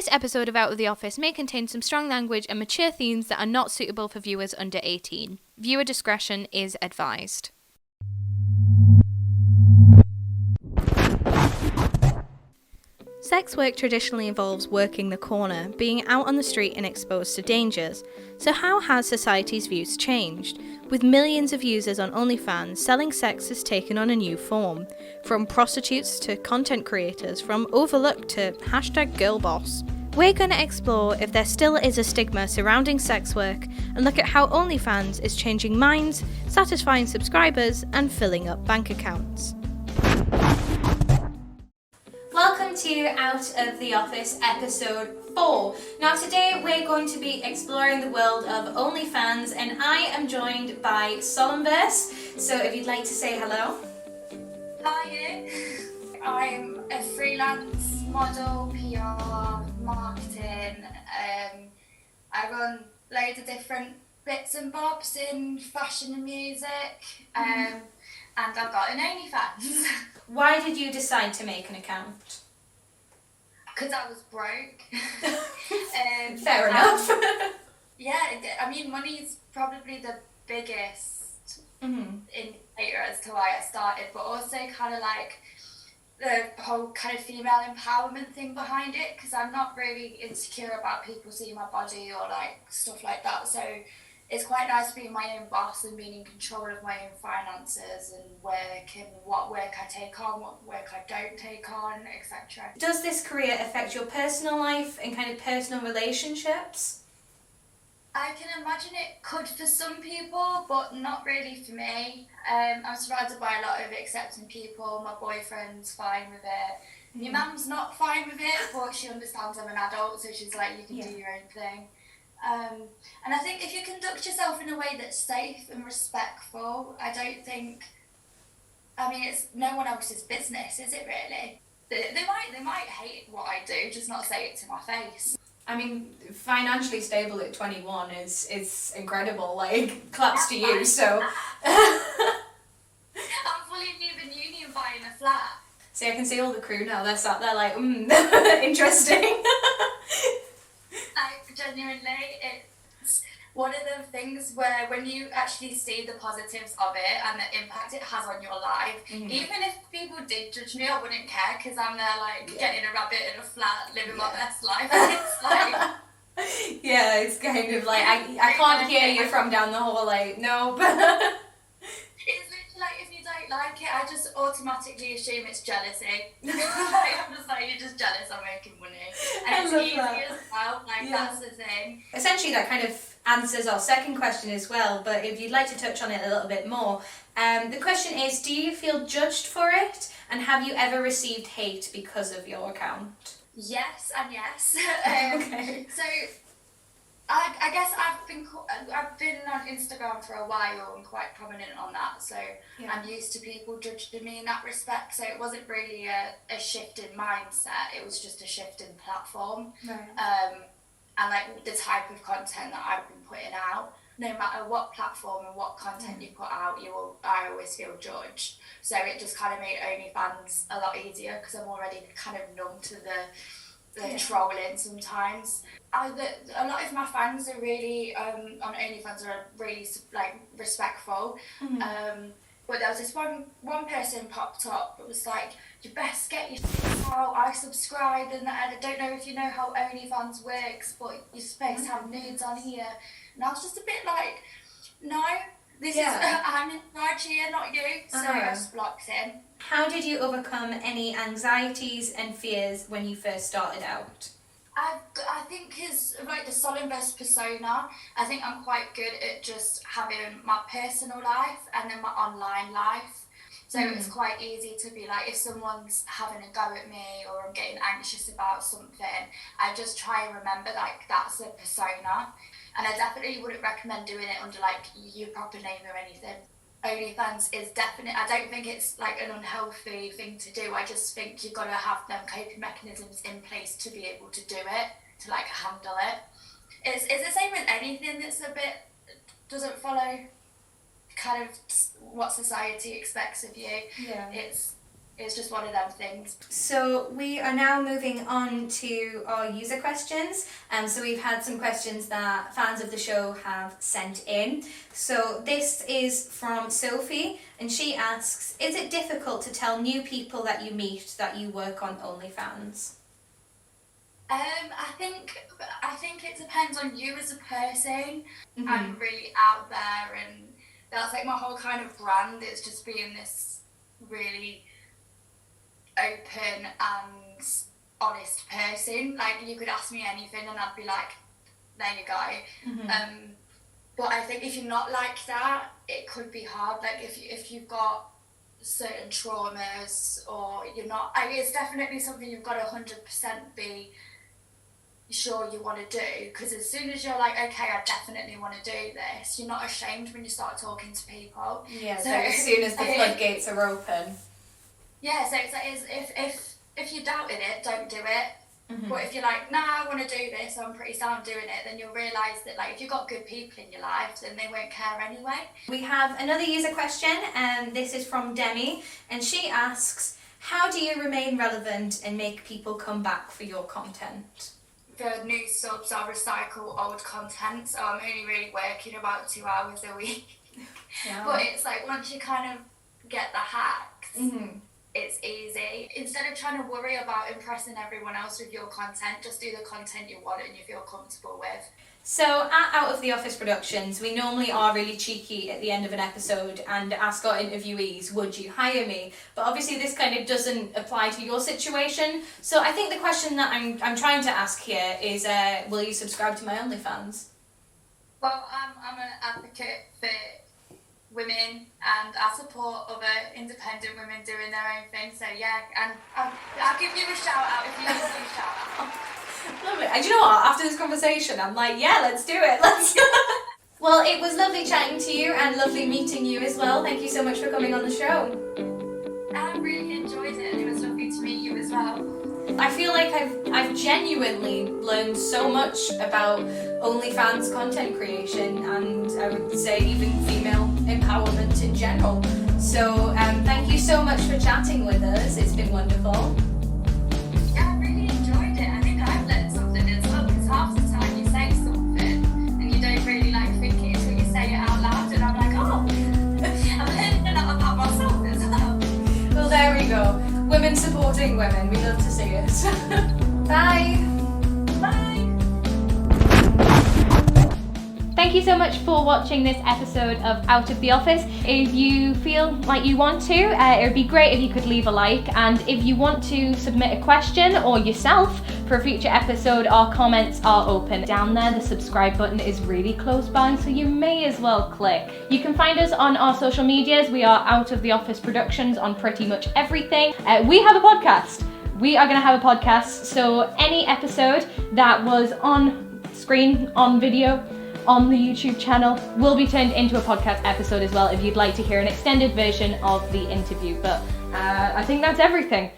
This episode of Out of the Office may contain some strong language and mature themes that are not suitable for viewers under 18. Viewer discretion is advised. Sex work traditionally involves working the corner, being out on the street and exposed to dangers. So how has society's views changed? With millions of users on OnlyFans, selling sex has taken on a new form. From prostitutes to content creators, from overlooked to #girlboss. We're going to explore if there still is a stigma surrounding sex work and look at how OnlyFans is changing minds, satisfying subscribers and filling up bank accounts. Welcome to Out of the Office episode 4. Now today we're going to be exploring the world of OnlyFans and I am joined by Solemnverse. So if you'd like to say hello. Hi, I'm a freelance model, PR, marketing. I run loads of different bits and bobs in fashion and music. And I've got an OnlyFans. Why did you decide to make an account? Because I was broke. Fair enough. Yeah, I mean, money's probably the biggest indicator as to why I started, but also kind of like the whole kind of female empowerment thing behind it, because I'm not really insecure about people seeing my body or like stuff like that. So it's quite nice being my own boss and being in control of my own finances and what work I take on, what work I don't take on, etc. Does this career affect your personal life and kind of personal relationships? I can imagine it could for some people, but not really for me. I'm surrounded by a lot of accepting people. My boyfriend's fine with it. My mum's not fine with it, but she understands I'm an adult, so she's like, you can do your own thing. And I think if you conduct yourself in a way that's safe and respectful, it's no one else's business, is it really? They might hate what I do, just not say it to my face. I mean, financially stable at 21 is incredible, like, claps to you, so. I'm fully leaving uni and buying a flat. See, I can see all the crew now, they're sat there like, interesting. Like, genuinely, it's one of the things where when you actually see the positives of it and the impact it has on your life, even if people did judge me, I wouldn't care, because I'm there like getting a rabbit in a flat, living my best life. It's like, yeah, it's kind of like I can't hear you from down the hall, like, no. It's literally like, if you don't like it, I just automatically assume it's jealousy. I'm just like, you're just jealous I'm making money. And it's easy as well, like, that's the thing. Essentially that kind of answers our second question as well, but if you'd like to touch on it a little bit more, the question is, do you feel judged for it, and have you ever received hate because of your account? Yes and yes. Okay. So I guess I've been on Instagram for a while and quite prominent on that, so I'm used to people judging me in that respect. So it wasn't really a shift in mindset, it was just a shift in platform. Right. And like the type of content that I've been putting out. No matter what platform and what content you put out, I always feel judged. So it just kind of made OnlyFans a lot easier, because I'm already kind of numb to the trolling sometimes. A lot of my fans are really, on OnlyFans, are really like respectful. But there was this one person popped up that was like, you best get your out, I subscribed, and I don't know if you know how OnlyFans works, but you're supposed to have nudes on here. And I was just a bit like, no, I'm in charge here, not you. So I just blocked him. How did you overcome any anxieties and fears when you first started out? I think because like the Solemnverse persona, I think I'm quite good at just having my personal life and then my online life. So it's quite easy to be like, if someone's having a go at me or I'm getting anxious about something, I just try and remember like that's a persona. And I definitely wouldn't recommend doing it under like your proper name or anything. OnlyFans is definitely, I don't think it's like an unhealthy thing to do. I just think you've got to have them coping mechanisms in place to be able to do it, to like handle it. It's the same with anything that's a bit, doesn't follow kind of what society expects of you. Yeah. it's just one of them things. So we are now moving on to our user questions. So we've had some questions that fans of the show have sent in. So this is from Sophie, and she asks, is it difficult to tell new people that you meet that you work on OnlyFans? I think it depends on you as a person. I'm really out there, and that's like my whole kind of brand, is just being this really open and honest person. Like, you could ask me anything and I'd be like, there you go. But I think if you're not like that, it could be hard. Like, if you've got certain traumas, or you're not, it's definitely something you've got to 100% be sure you want to do, because as soon as you're like, okay, I definitely want to do this, you're not ashamed when you start talking to people. Yeah, so as soon as the floodgates are open. Yeah, so it's like, if you're doubting it, don't do it. But if you're like, nah, I want to do this, I'm pretty sound doing it, then you'll realise that, like, if you've got good people in your life, then they won't care anyway. We have another user question, and this is from Demi, and she asks, how do you remain relevant and make people come back for your content? For new subs, I recycle old content, so I'm only really working about 2 hours a week. Yeah. But it's like, once you kind of get the hacks, it's easy. Instead of trying to worry about impressing everyone else with your content, just do the content you want and you feel comfortable with. So at Out of the Office Productions, we normally are really cheeky at the end of an episode and ask our interviewees, would you hire me? But obviously this kind of doesn't apply to your situation. So I think the question that I'm trying to ask here is, will you subscribe to my OnlyFans? Well, I'm an advocate for women, and I support other independent women doing their own thing. So yeah, and I'll give you a shout out if you want to shout out. Lovely. And do you know what? After this conversation, I'm like, yeah, let's do it. Well, it was lovely chatting to you and lovely meeting you as well. Thank you so much for coming on the show. I really enjoyed it. It was lovely to meet you as well. I feel like I've genuinely learned so much about OnlyFans content creation, and I would say even female empowerment in general. So thank you so much for chatting with us. It's been wonderful. Yeah, I really enjoyed it. I think I've learned something as well, because half the time you say something and you don't really like think it until you say it out loud, and I'm like, oh, I'm learning a lot about myself as well. Well, there we go. Women supporting women. We love to see it. Bye. Bye. Thank you so much for watching this episode of Out of the Office. If you feel like you want to, it would be great if you could leave a like, and if you want to submit a question or yourself for a future episode, our comments are open. Down there, the subscribe button is really close by, so you may as well click. You can find us on our social medias. We are Out of the Office Productions on pretty much everything. We have a podcast. We are going to have a podcast, so any episode that was on screen, on video, on the YouTube channel will be turned into a podcast episode as well if you'd like to hear an extended version of the interview. But I think that's everything.